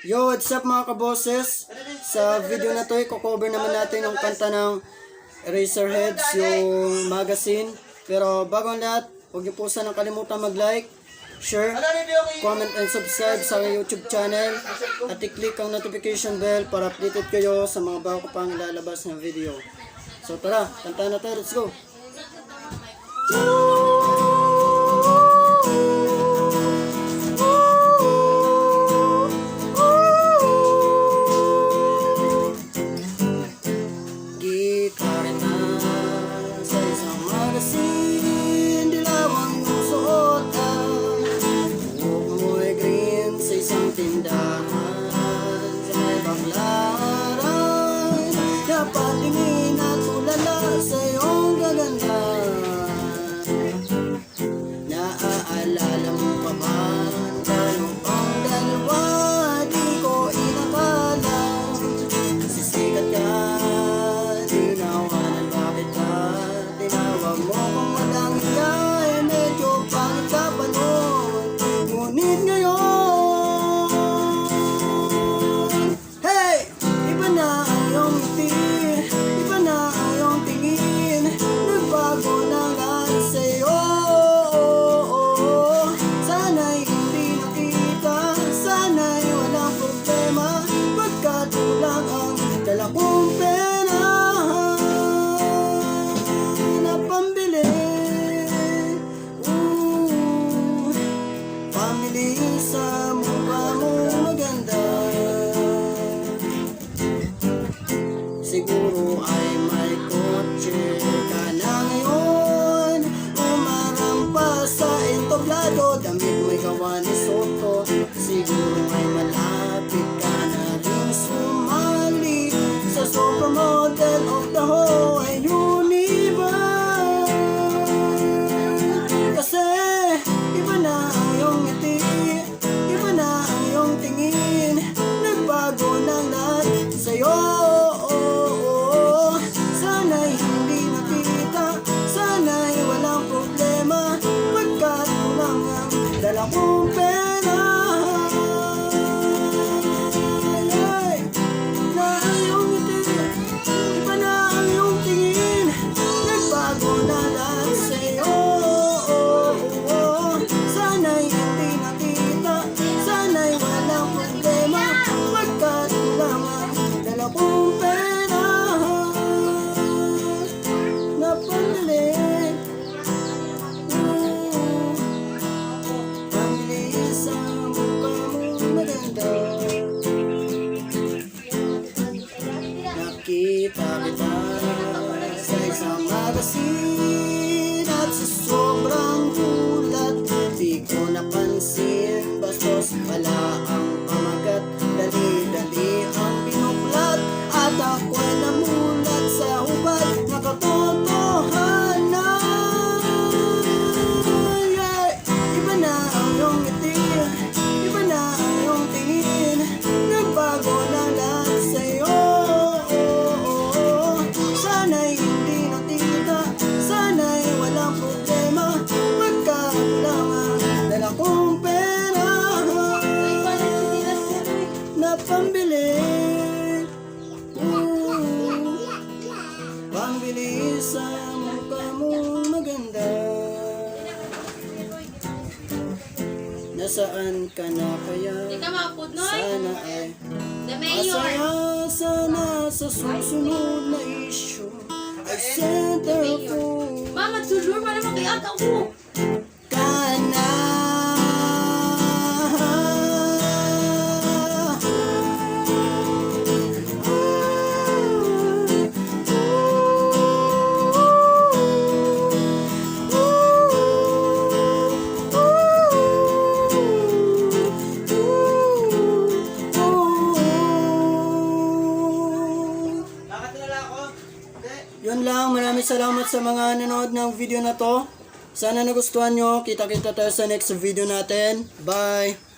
Yo, what's up mga kaboses? Sa video na to, i-cover naman natin yung kanta ng Eraserheads, yung magazine. Pero bago ang lahat, huwag niyo po sanang kalimutan mag-like, share, comment, and subscribe sa YouTube channel. At i-click ang notification bell para updated kayo sa mga bago pang ilalabas na video. So tara, kanta na tayo, let's go! Patingin at tulala sa iyong gaganda. Naaalala mo pa ba tayo pang dalawa? Di ko inakala sisikat ka, tinawanan bakit ka? Tinawag mo kung walang hiya, medyo pangit ka pa noon. Ngunit ngayon, hey! Iba na ang iyong ngiti, kung pera na pambili, pamili sa mukha mo maganda. Siguro ay may kotse ka na ngayon, umarampas sa entablado, damit mo'y gawa ni Soto. Siguro ay malapit ka na rin sumali sa supermodel of the whole universe. Kasi iba na ang iyong ngiti, iba na ang iyong tingin, nagbago ng lahat sa'yo. Sana'y hindi nakita, sana'y walang problema, pagkat lang ang dala kong pera. Nakita kita sa isang magazine at sa sobrang gulat di ko napansin, bastos pala ang pamagat, dali-dali ang binuklat at ako'y namulat sa hubad na katotohanan. Iba na ang iyong ngiti, iba na ang iyong tingin, nagbago na lahat sa'yo. Pambili, pambili sa mukha mong maganda. Nasaan ka na kaya? Sana ay masaya, sana sa susunod na issue ay centerfold. Mama, tulur, para makiyata ko. Yun lang, maraming salamat sa mga nanood ng video na to. Sana nagustuhan nyo. Kita-kita tayo sa next video natin. Bye!